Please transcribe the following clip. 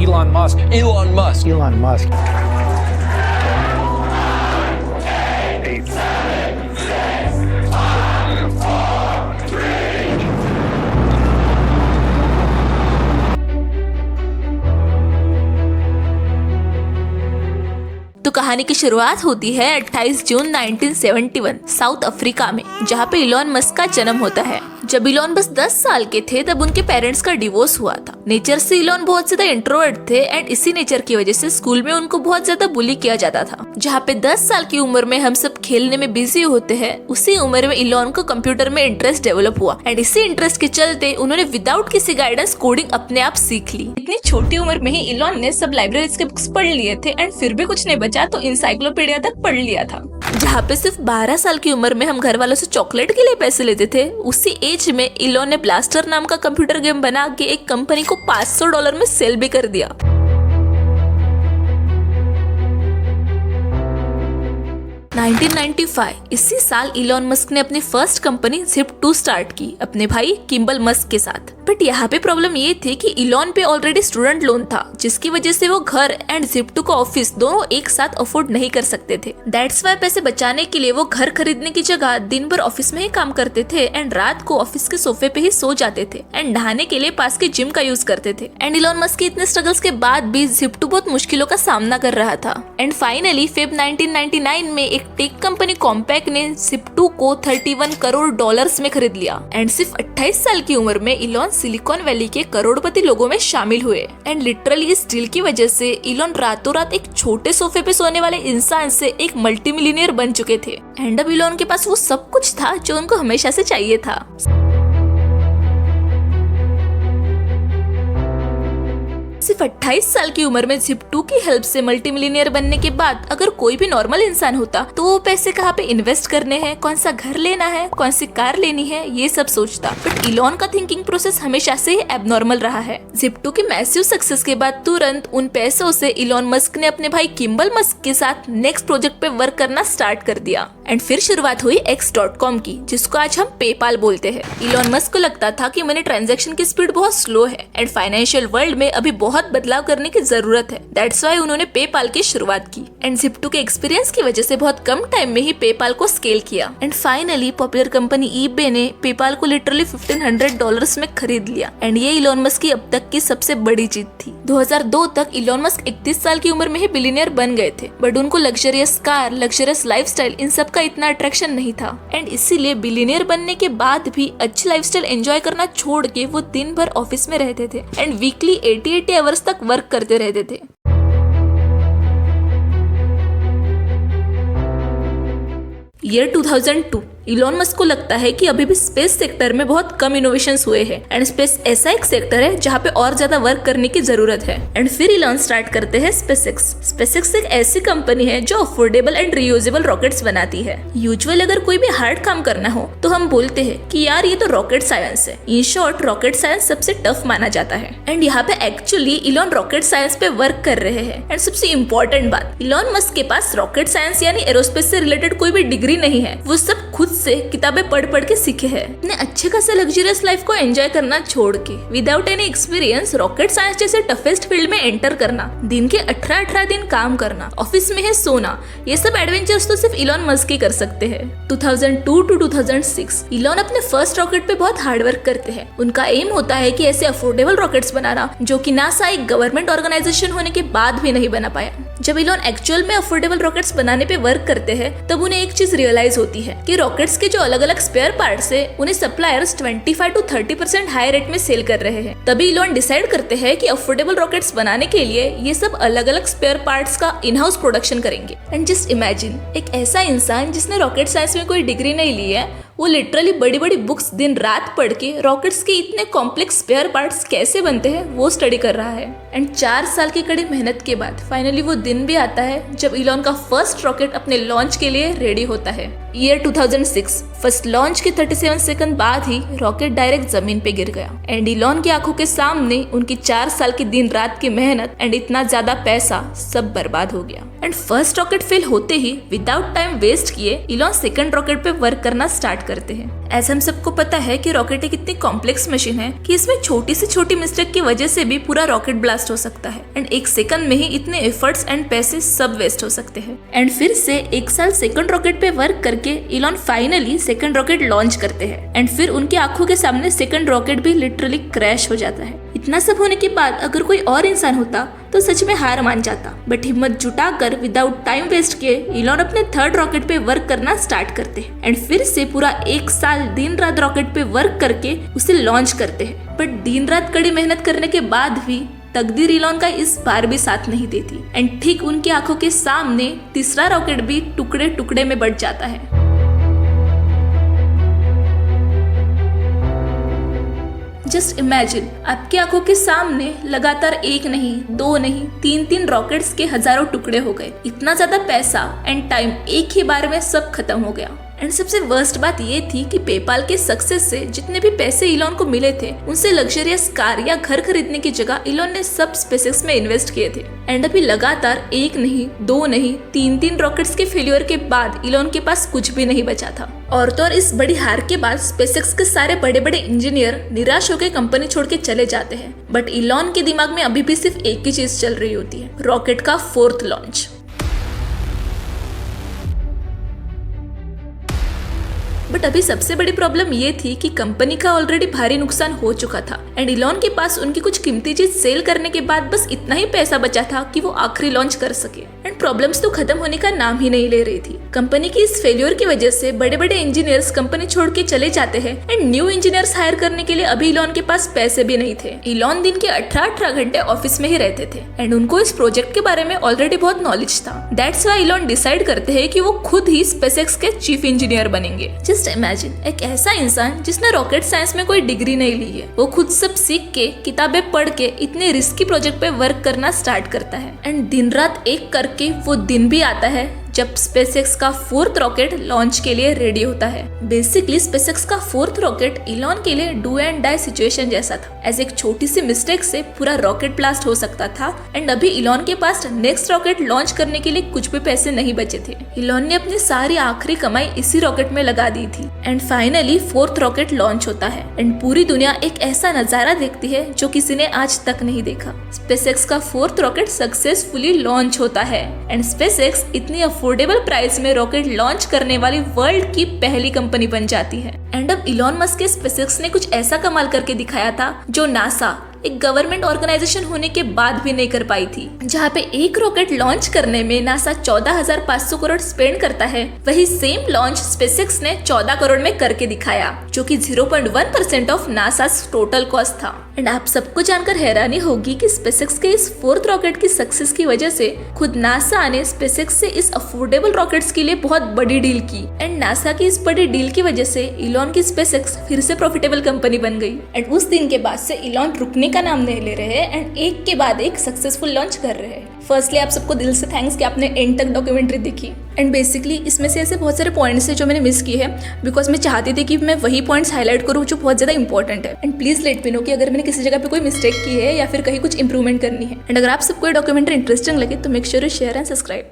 Elon Musk. Elon Musk. Elon Musk. तो कहानी की शुरुआत होती है 28 जून 1971 साउथ अफ्रीका में, जहाँ पे इलॉन मस्क का जन्म होता है। जब इलॉन बस 10 साल के थे तब उनके पेरेंट्स का डिवोर्स हुआ था। नेचर से इलॉन बहुत ज्यादा इंट्रोवर्ट थे एंड इसी नेचर की वजह से स्कूल में उनको बहुत ज्यादा बुली किया जाता था। जहाँ पे 10 साल की उम्र में हम सब खेलने में बिजी होते हैं, उसी उम्र में इलॉन को कंप्यूटर में इंटरेस्ट डेवलप हुआ एंड इसी इंटरेस्ट के चलते उन्होंने विदाउट किसी गाइडेंस कोडिंग अपने आप सीख ली। इतनी छोटी उम्र में ही इलॉन ने सब लाइब्रेरीज के बुक्स पढ़ लिए थे एंड फिर भी कुछ नहीं बचा तो इंसाइक्लोपीडिया तक पढ़ लिया था। जहाँ पे सिर्फ 12 साल की उम्र में हम घर वालों से चॉकलेट के लिए पैसे लेते थे, उसी एज में इलॉन ने ब्लास्टर नाम का कंप्यूटर गेम बना के एक कंपनी को $500 में सेल भी कर दिया। इसी साल इलॉन मस्क ने अपनी फर्स्ट कंपनी Zip2 स्टार्ट की अपने भाई किम्बल मस्क के साथ। बट यहाँ पे प्रॉब्लम ये थी कि इलॉन पे ऑलरेडी स्टूडेंट लोन था, जिसकी वजह से वो घर एंड Zip2 का ऑफिस दोनों एक साथ अफोर्ड नहीं कर सकते थे। दैट्स वाई पैसे बचाने के लिए वो घर खरीदने की जगह दिन भर ऑफिस में ही काम करते थे एंड रात को ऑफिस के सोफे पे ही सो जाते थे एंड नहाने के लिए पास के जिम का यूज करते थे। एंड इलॉन मस्क के इतने स्ट्रगल्स के बाद भी Zip2 बहुत मुश्किलों का सामना कर रहा था एंड फाइनली फेब 1999 में एक टेक कंपनी कॉम्पैक्ट ने Zip2 को $31 करोड़ में खरीद लिया एंड सिर्फ 28 साल की उम्र में इलॉन सिलिकॉन वैली के करोड़पति लोगों में शामिल हुए। एंड लिटरली इस डील की वजह से इलॉन रातों रात एक छोटे सोफे पे सोने वाले इंसान से एक मल्टी मिलियनियर बन चुके थे एंड अब इलॉन के पास वो सब कुछ था जो उनको हमेशा से चाहिए था। सिर्फ 28 साल की उम्र में Zip2 की हेल्प से मल्टी मिलियनियर बनने के बाद अगर कोई भी नॉर्मल इंसान होता तो वो पैसे कहाँ पे इन्वेस्ट करने हैं, कौन सा घर लेना है, कौन सी कार लेनी है, ये सब सोचता। बट इलॉन का थिंकिंग प्रोसेस हमेशा से ही एबनॉर्मल रहा है। Zip2 के मैसिव सक्सेस के बाद तुरंत उन पैसों से इलॉन मस्क ने अपने भाई किम्बल मस्क के साथ नेक्स्ट प्रोजेक्ट पे वर्क करना स्टार्ट कर दिया एंड फिर शुरुआत हुई X.com की, जिसको आज हम पेपाल बोलते हैं। इलॉन मस्क को लगता था कि मनी ट्रांजैक्शन की स्पीड बहुत स्लो है एंड फाइनेंशियल वर्ल्ड में अभी बहुत बदलाव करने की जरूरत है। दैट्स वाई उन्होंने पेपाल की शुरुआत की एंड Zip2 के एक्सपीरियंस की वजह से बहुत कम टाइम में ही पेपाल को स्केल किया and finally popular company eBay ने पेपाल को लिटरली $1500 में खरीद लिया एंड ये इलॉन मस्क की अब तक की सबसे बड़ी जीत थी। 2002 तक इलॉन मस्क 31 साल की उम्र में ही बिलियनियर बन गए थे, बट उनको लग्जरियस कार, लग्जरियस लाइफस्टाइल इन सब का इतना अट्रैक्शन नहीं था एंड इसीलिए बिलियनियर बनने के बाद भी अच्छी लाइफस्टाइल एंजॉय करना छोड़ के वो दिन भर ऑफिस में रहते थे एंड वीकली 80 आवर्स तक वर्क करते रहते थे। ईयर 2002 इलॉन मस्क को लगता है कि अभी भी स्पेस सेक्टर में बहुत कम इनोवेशंस हुए हैं एंड स्पेस ऐसा एक सेक्टर है जहाँ पे और ज्यादा वर्क करने की जरूरत है एंड फिर इलॉन स्टार्ट करते हैं SpaceX एक ऐसी कंपनी है जो अफोर्डेबल एंड रियूजेबल रॉकेट्स बनाती है। यूजुअल अगर कोई भी हार्ड काम करना हो तो हम बोलते हैं कि यार ये तो रॉकेट साइंस है। इन शॉर्ट रॉकेट साइंस सबसे टफ माना जाता है एंड यहाँ पे एक्चुअली इलॉन रॉकेट साइंस पे वर्क कर रहे हैं एंड सबसे इम्पोर्टेंट बात, इलॉन मस्क के पास रॉकेट साइंस यानी एरोस्पेस से रिलेटेड कोई भी डिग्री नहीं है, वो सब खुद से किताबें पढ़ के सीखे हैं। अपने अच्छे खासे लग्जरियस लाइफ को एंजॉय करना छोड़ के without any experience rocket science जैसे टफेस्ट फील्ड में एंटर करना, दिन के 18 दिन काम करना, ऑफिस में है सोना, ये सब एडवेंचर्स तो सिर्फ इलॉन मस्क ही कर सकते हैं। 2002 to 2006 इलॉन अपने फर्स्ट रॉकेट पे बहुत हार्ड वर्क करते हैं। उनका एम होता है कि ऐसे अफोर्डेबल रॉकेट्स बनाना जो कि नासा एक गवर्नमेंट ऑर्गेनाइजेशन होने के बाद भी नहीं बना पाया। जब इलॉन एक्चुअल में अफोर्डेबल रॉकेट्स बनाने पे वर्क करते हैं तब उन्हें एक चीज रियलाइज होती है कि रॉकेट्स के जो अलग अलग स्पेयर पार्ट्स है उन्हें सप्लायर्स 25 to 30% हाई रेट में सेल कर रहे हैं। तभी इलॉन डिसाइड करते हैं कि अफोर्डेबल रॉकेट्स बनाने के लिए ये सब अलग अलग स्पेयर पार्ट्स का इन हाउस प्रोडक्शन करेंगे। एंड जस्ट इमेजिन एक ऐसा इंसान जिसने रॉकेट साइंस में कोई डिग्री नहीं ली है, वो लिटरली बड़ी बड़ी बुक्स दिन रात पढ़ के रॉकेट्स के इतने कॉम्प्लेक्स स्पेयर पार्ट्स कैसे बनते हैं वो स्टडी कर रहा है। एंड 4 साल की कड़ी मेहनत के बाद फाइनली वो दिन भी आता है जब इलॉन का फर्स्ट रॉकेट अपने लॉन्च के लिए रेडी होता है। ईयर 2006 फर्स्ट लॉन्च के 37 सेकंड बाद ही रॉकेट डायरेक्ट जमीन पे गिर गया एंड इलॉन की आंखों के सामने उनकी 4 साल की दिन रात की मेहनत एंड इतना ज्यादा पैसा सब बर्बाद हो गया। एंड फर्स्ट रॉकेट फेल होते ही विदाउट टाइम वेस्ट किए इलॉन सेकंड रॉकेट पे वर्क करना स्टार्ट करते हैं। ऐसा हम सबको पता है कि रॉकेट एक इतनी कॉम्प्लेक्स मशीन है कि इसमें छोटी से छोटी मिस्टेक की वजह से भी पूरा रॉकेट ब्लास्ट हो सकता है एंड एक सेकंड में ही इतने एफर्ट्स एंड पैसे सब वेस्ट हो सकते हैं। एंड फिर से 1 साल सेकंड रॉकेट पे वर्क करके Elon finally second rocket launch करते हैं एंड फिर उनकी आंखों के सामने सेकंड रॉकेट भी लिटरली क्रैश हो जाता है। इतना सब होने के बाद अगर कोई और इंसान होता तो सच में हार मान जाता, बट हिम्मत जुटाकर विदाउट टाइम वेस्ट किए इलॉन अपने थर्ड रॉकेट पे वर्क करना स्टार्ट करते हैं एंड फिर से पूरा 1 साल दिन रात रॉकेट पे वर्क करके उसे लॉन्च करते हैं। बट दिन रात कड़ी मेहनत करने के बाद भी तकदीर इलॉन का इस बार भी साथ नहीं देती एंड ठीक उनकी आंखों के सामने तीसरा रॉकेट भी टुकड़े टुकड़े में बट जाता है। जस्ट इमेजिन, आपकी आंखों के सामने लगातार 1 नहीं 2 नहीं 3 रॉकेट्स के हजारों टुकड़े हो गए। इतना ज्यादा पैसा एंड टाइम एक ही बार में सब खत्म हो गया। एंड सबसे वर्स्ट बात ये थी कि पेपाल के सक्सेस से जितने भी पैसे इलॉन को मिले थे उनसे लग्जरियस कार या घर खरीदने की जगह इलॉन ने सब स्पेसएक्स में इन्वेस्ट किए थे। एंड अभी लगातार 1 नहीं 2 नहीं 3 रॉकेट्स के फेलियर के बाद इलॉन के पास कुछ भी नहीं बचा था। और तो और इस बड़ी हार के बाद स्पेसएक्स के सारे बड़े बड़े इंजीनियर निराश होकर कंपनी छोड़ के चले जाते हैं, बट इलॉन के दिमाग में अभी भी सिर्फ एक ही चीज चल रही होती है, रॉकेट का 4th लॉन्च। बट अभी सबसे बड़ी प्रॉब्लम ये थी कि कंपनी का ऑलरेडी भारी नुकसान हो चुका था एंड इलॉन के पास उनकी कुछ कीमती चीज सेल करने के बाद बस इतना ही पैसा बचा था कि वो आखिरी लॉन्च कर सके। एंड प्रॉब्लम्स तो खत्म होने का नाम ही नहीं ले रही थी। कंपनी की इस फेल्योर की वजह से बड़े बड़े इंजीनियर्स कंपनी छोड़ के चले जाते हैं एंड न्यू इंजीनियर्स हायर करने के लिए अभी इलॉन के पास पैसे भी नहीं थे। इलॉन दिन के 18 घंटे ऑफिस में ही रहते थे एंड उनको इस प्रोजेक्ट के बारे में ऑलरेडी बहुत नॉलेज था। दैट्स व्हाई इलॉन डिसाइड करते हैं कि वो खुद ही स्पेसएक्स के चीफ इंजीनियर बनेंगे। जस्ट इमेजिन, एक ऐसा इंसान जिसने रॉकेट साइंस में कोई डिग्री नहीं ली है, वो खुद सब सीख के किताबें पढ़ के इतने रिस्की प्रोजेक्ट पे वर्क करना स्टार्ट करता है एंड दिन रात एक करके वो दिन भी आता है जब स्पेसएक्स का 4th रॉकेट लॉन्च के लिए रेडी होता है। बेसिकली स्पेसएक्स का 4th रॉकेट इलॉन के लिए डू एंड डाई सिचुएशन जैसा था। एज एक छोटी सी मिस्टेक से पूरा रॉकेट ब्लास्ट हो सकता था एंड अभी इलॉन के पास नेक्स्ट रॉकेट लॉन्च करने के लिए कुछ भी पैसे नहीं बचे थे। इलॉन ने अपनी सारी आखिरी कमाई इसी रॉकेट में लगा दी थी and finally 4th rocket launch होता है एंड पूरी दुनिया एक ऐसा नजारा देखती है जो किसी ने आज तक नहीं देखा। स्पेसएक्स का 4th रॉकेट सक्सेसफुली लॉन्च होता है एंड स्पेसएक्स इतनी अफोर्डेबल प्राइस में रॉकेट लॉन्च करने वाली वर्ल्ड की पहली कंपनी बन जाती है। एंड अब इलॉन मस्क के स्पेसएक्स ने कुछ ऐसा कमाल करके दिखाया था जो नासा एक गवर्नमेंट ऑर्गेनाइजेशन होने के बाद भी नहीं कर पाई थी। जहाँ पे एक रॉकेट लॉन्च करने में नासा 14,500 करोड़ स्पेंड करता है, वही सेम लॉन्च स्पेसएक्स ने 14 करोड़ में करके दिखाया, जो कि 0.1% ऑफ नासा टोटल कॉस्ट था। एंड आप सबको जानकर हैरानी होगी कि स्पेसएक्स के इस 4th रॉकेट की सक्सेस की वजह से खुद नासा ने स्पेसएक्स से इस अफोर्डेबल रॉकेट्स के लिए बहुत बड़ी डील की एंड नासा की इस बड़ी डील की वजह से इलॉन की स्पेसएक्स फिर से प्रॉफिटेबल कंपनी बन गई। एंड उस दिन के बाद से इलॉन रुकने का नाम नहीं ले रहे हैं एंड एक के बाद एक सक्सेसफुल लॉन्च कर रहे हैं। फर्स्टली आप सबको दिल से थैंक्स कि आपने एंड तक डॉक्यूमेंट्री देखी एंड बेसिकली इसमें से ऐसे बहुत सारे पॉइंट्स हैं जो मैंने मिस किए हैं बिकॉज मैं चाहती थी कि मैं वही पॉइंट्स हाईलाइट करूँ जो बहुत ज़्यादा इंपॉर्टेंट है। And please let me know कि अगर मैंने किसी जगह पे कोई मिस्टेक की है या फिर कहीं कुछ इंप्रूवमेंट करनी है। एंड अगर आप सबको ये डॉक्यूमेंट्री इंटरेस्टिंग लगे तो make sure you share and subscribe.